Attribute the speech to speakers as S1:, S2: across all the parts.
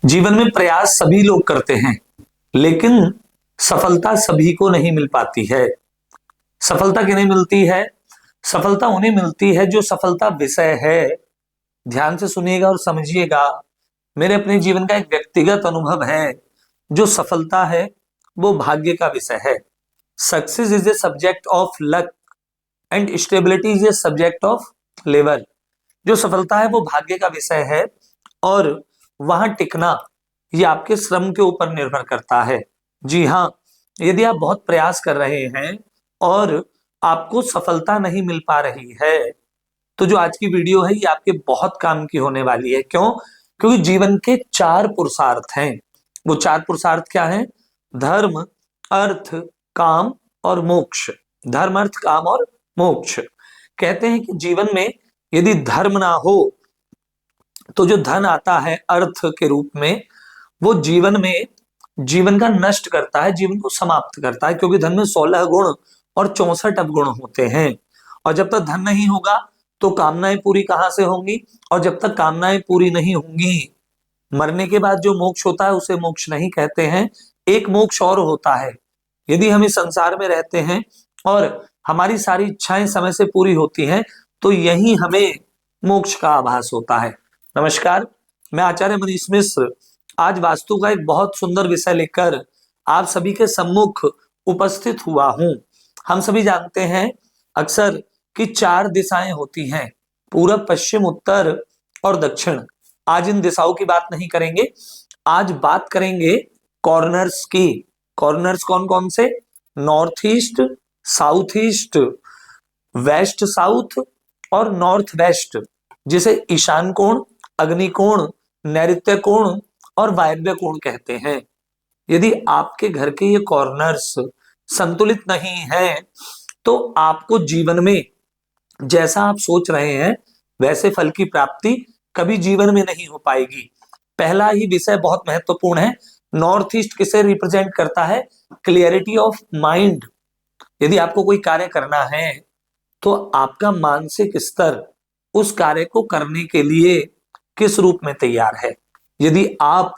S1: जीवन में प्रयास सभी लोग करते हैं, लेकिन सफलता सभी को नहीं मिल पाती है। सफलता किन्हें मिलती है? सफलता उन्हें मिलती है जो सफलता विषय है। ध्यान से सुनिएगा और समझिएगा। मेरे अपने जीवन का एक व्यक्तिगत अनुभव है। जो सफलता है वो भाग्य का विषय है। Success is a subject of luck and stability is a subject of labour. जो सफलता है वो भाग्य का विषय है और वहां टिकना ये आपके श्रम के ऊपर निर्भर करता है। जी हाँ, यदि आप बहुत प्रयास कर रहे हैं और आपको सफलता नहीं मिल पा रही है, तो जो आज की वीडियो है ये आपके बहुत काम की होने वाली है। क्यों? क्योंकि जीवन के 4 पुरुषार्थ हैं। वो 4 पुरुषार्थ क्या हैं? धर्म, अर्थ, काम और मोक्ष। धर्म, अर्थ, काम और मोक्ष। कहते हैं कि जीवन में यदि धर्म ना हो तो जो धन आता है अर्थ के रूप में, वो जीवन में जीवन का नष्ट करता है, जीवन को समाप्त करता है। क्योंकि धन में 16 गुण और 64 अवगुण होते हैं। और जब तक धन नहीं होगा तो कामनाएं पूरी कहां से होंगी? और जब तक कामनाएं पूरी नहीं होंगी, मरने के बाद जो मोक्ष होता है उसे मोक्ष नहीं कहते हैं। एक मोक्ष और होता है। यदि हम इस संसार में रहते हैं और हमारी सारी इच्छाएं समय से पूरी होती हैं, तो यही हमें मोक्ष का आभास होता है। नमस्कार, मैं आचार्य मनीष मिश्र आज वास्तु का एक बहुत सुंदर विषय लेकर आप सभी के सम्मुख उपस्थित हुआ हूं। हम सभी जानते हैं अक्सर कि 4 दिशाएं होती हैं, पूरब, पश्चिम, उत्तर और दक्षिण। आज इन दिशाओं की बात नहीं करेंगे। आज बात करेंगे कॉर्नर्स की। कॉर्नर्स कौन कौन से? North east, south east, west south और नॉर्थ वेस्ट, जिसे ईशान कोण, अग्नि कोण, नैऋत्य कोण और वायव्य कोण कहते हैं। यदि आपके घर के ये कॉर्नर्स संतुलित नहीं हैं, तो आपको जीवन में जैसा आप सोच रहे हैं वैसे फल की प्राप्ति कभी जीवन में नहीं हो पाएगी। पहला ही विषय बहुत महत्वपूर्ण है। नॉर्थ ईस्ट किसे रिप्रेजेंट करता है? Clarity of mind. यदि आपको कोई कार्य करना है तो आपका मानसिक स्तर उस कार्य को करने के लिए किस रूप में तैयार है। यदि आप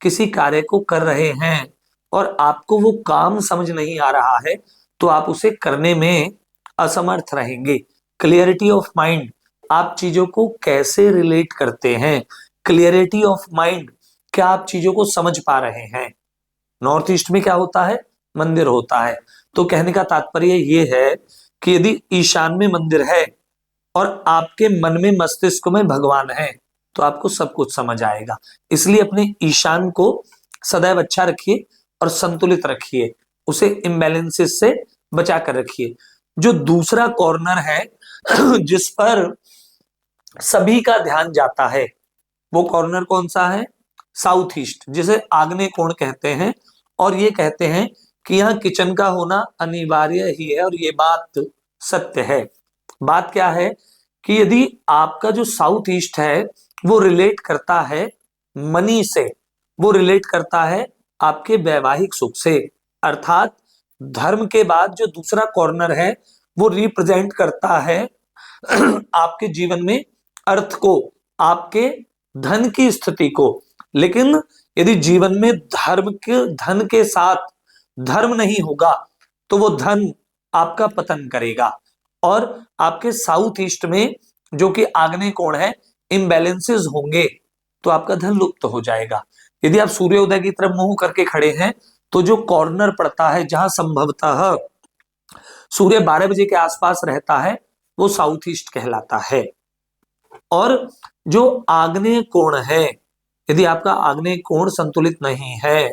S1: किसी कार्य को कर रहे हैं और आपको वो काम समझ नहीं आ रहा है, तो आप उसे करने में असमर्थ रहेंगे। क्लियरिटी ऑफ माइंड, आप चीजों को कैसे रिलेट करते हैं। क्लियरिटी ऑफ माइंड, क्या आप चीजों को समझ पा रहे हैं। नॉर्थ ईस्ट में क्या होता है? मंदिर होता है। तो कहने का तात्पर्य ये है कि यदि ईशान में मंदिर है और आपके मन में, मस्तिष्क में भगवान है, तो आपको सब कुछ समझ आएगा। इसलिए अपने ईशान को सदैव अच्छा रखिए और संतुलित रखिए, उसे इम्बैलेंसेस से बचा कर रखिए। जो दूसरा कॉर्नर है जिस पर सभी का ध्यान जाता है, वो कॉर्नर कौन सा है? साउथ ईस्ट, जिसे आग्नेय कोण कहते हैं। और ये कहते हैं कि यहाँ किचन का होना अनिवार्य ही है, और ये बात सत्य है। बात क्या है कि यदि आपका जो साउथ ईस्ट है वो रिलेट करता है मनी से, वो रिलेट करता है आपके वैवाहिक सुख से, अर्थात धर्म के बाद जो दूसरा कॉर्नर है वो रिप्रेजेंट करता है आपके जीवन में अर्थ को, आपके धन की स्थिति को। लेकिन यदि जीवन में धन के साथ धर्म नहीं होगा तो वो धन आपका पतन करेगा। और आपके साउथ ईस्ट में जो कि आग्नेय कोण है, इम्बैलेंसेस होंगे तो आपका धन लुप्त हो जाएगा। यदि आप सूर्योदय की तरफ मुंह करके खड़े हैं तो जो कॉर्नर पड़ता है जहां संभवतः सूर्य 12 बजे के आसपास रहता है, वो साउथ ईस्ट कहलाता है। और जो आग्नेय कोण है, यदि आपका आग्नेय कोण संतुलित नहीं है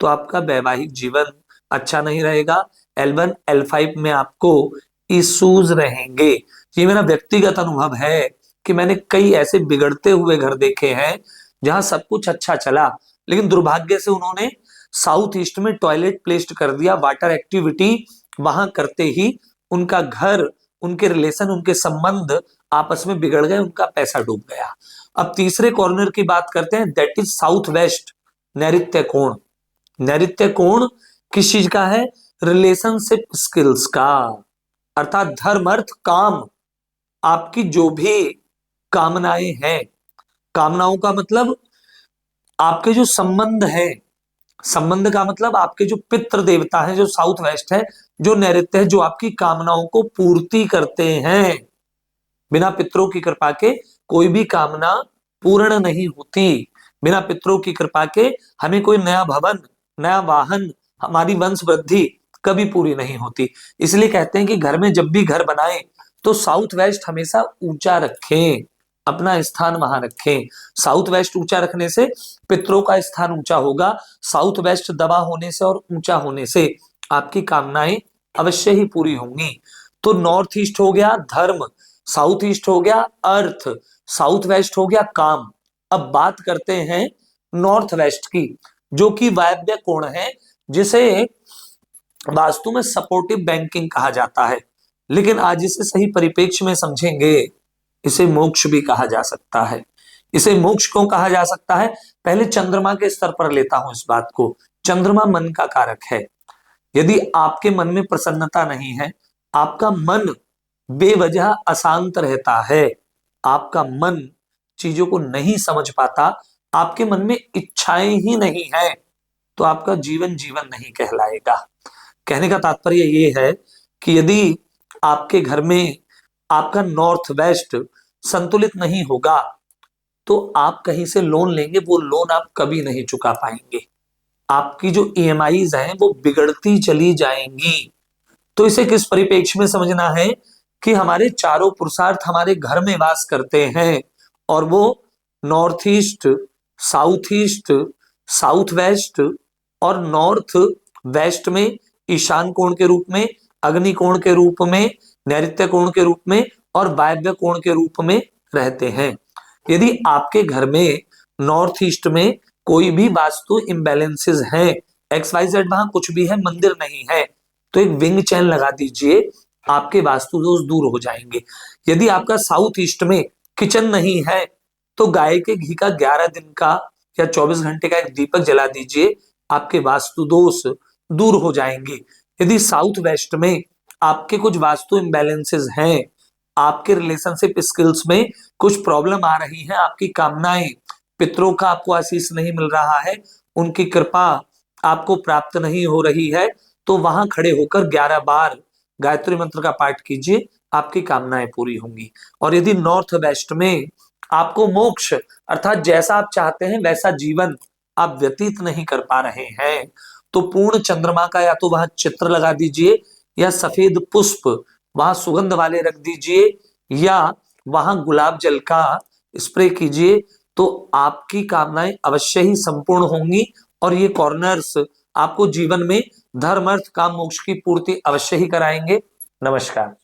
S1: तो आपका वैवाहिक जीवन अच्छा नहीं रहेगा। L1 L5 में आपको इश्यूज रहेंगे। ये मेरा व्यक्तिगत अनुभव है कि मैंने कई ऐसे बिगड़ते हुए घर देखे हैं जहां सब कुछ अच्छा चला, लेकिन दुर्भाग्य से उन्होंने साउथ ईस्ट में टॉयलेट प्लेस्ड कर दिया। वाटर एक्टिविटी वहां करते ही उनका घर, उनके रिलेशन, उनके संबंध आपस में बिगड़ गए, उनका पैसा डूब गया। अब तीसरे कॉर्नर की बात करते हैं, दैट इज साउथ वेस्ट, नैऋत्य कोण। नैऋत्य कोण किस चीज का है? रिलेशनशिप स्किल्स का, अर्थात धर्म, अर्थ, काम। आपकी जो भी कामनाएं हैं, कामनाओं का मतलब आपके जो संबंध है, संबंध का मतलब आपके जो पितृ देवता है, जो साउथ वेस्ट है, जो नैऋत्य है, जो आपकी कामनाओं को पूर्ति करते हैं। बिना पितरों की कृपा के कोई भी कामना पूर्ण नहीं होती। बिना पितरों की कृपा के हमें कोई नया भवन, नया वाहन, हमारी वंश वृद्धि कभी पूरी नहीं होती। इसलिए कहते हैं कि घर में जब भी घर बनाएं तो साउथ वेस्ट हमेशा ऊंचा रखें, अपना स्थान वहां रखें। साउथ वेस्ट ऊंचा रखने से पितरों का स्थान ऊंचा होगा। साउथ वेस्ट दबा होने से और ऊंचा होने से आपकी कामनाएं अवश्य ही पूरी होंगी। तो नॉर्थ ईस्ट हो गया धर्म, साउथ ईस्ट हो गया अर्थ, साउथ वेस्ट हो गया काम। अब बात करते हैं नॉर्थ वेस्ट की, जो कि वायव्य कोण है, जिसे वास्तु में सपोर्टिव बैंकिंग कहा जाता है। लेकिन आज इसे सही परिप्रेक्ष्य में समझेंगे, इसे मोक्ष भी कहा जा सकता है। इसे मोक्ष क्यों कहा जा सकता है? पहले चंद्रमा के स्तर पर लेता हूं इस बात को। चंद्रमा मन का कारक है। यदि आपके मन में प्रसन्नता नहीं है, आपका मन बेवजह अशांत रहता है, आपका मन चीजों को नहीं समझ पाता, आपके मन में इच्छाएं ही नहीं है, तो आपका जीवन जीवन नहीं कहलाएगा। कहने का तात्पर्य ये है कि यदि आपके घर में आपका नॉर्थ वेस्ट संतुलित नहीं होगा, तो आप कहीं से लोन लेंगे, वो लोन आप कभी नहीं चुका पाएंगे। आपकी जो ईएमआईज हैं वो बिगड़ती चली जाएंगी। तो इसे किस परिप्रेक्ष्य में समझना है कि हमारे चारों पुरुषार्थ हमारे घर में वास करते हैं, और वो north east, south east, south west और नॉर्थ वेस्ट में ईशान कोण के रूप में, अग्नि कोण के रूप में, नैऋत्य कोण के रूप में और वायव्य कोण के रूप में रहते हैं। यदि आपके घर में नॉर्थ ईस्ट में कोई भी वास्तु इम्बैलेंसेस हैं, XYZ वहां कुछ भी है, मंदिर नहीं है, तो एक विंग चैन लगा दीजिए, आपके वास्तु दोष दूर हो जाएंगे। यदि आपका साउथ ईस्ट में किचन नहीं है, तो गाय के घी का 11 दिन का या 24 घंटे का एक दीपक जला दीजिए, आपके वास्तु दोष दूर हो जाएंगे। यदि साउथ वेस्ट में आपके कुछ वास्तु इम्बैलेंसेस हैं, आपके रिलेशनशिप स्किल्स में कुछ प्रॉब्लम आ रही है, आपकी कामनाएं, पितरों का आपको आशीष नहीं मिल रहा है, उनकी कृपा आपको प्राप्त नहीं हो रही है, तो वहां खड़े होकर 11 बार गायत्री मंत्र का पाठ कीजिए, आपकी कामनाएं पूरी होंगी। और यदि नॉर्थ वेस्ट में आपको मोक्ष अर्थात जैसा आप चाहते हैं वैसा जीवन आप व्यतीत नहीं कर पा रहे हैं, तो पूर्ण चंद्रमा का या तो वहां चित्र लगा दीजिए, या सफेद पुष्प वहां सुगंध वाले रख दीजिए, या वहां गुलाब जल का स्प्रे कीजिए, तो आपकी कामनाएं अवश्य ही संपूर्ण होंगी। और ये कॉर्नर्स आपको जीवन में धर्म अर्थ काम मोक्ष की पूर्ति अवश्य ही कराएंगे। नमस्कार।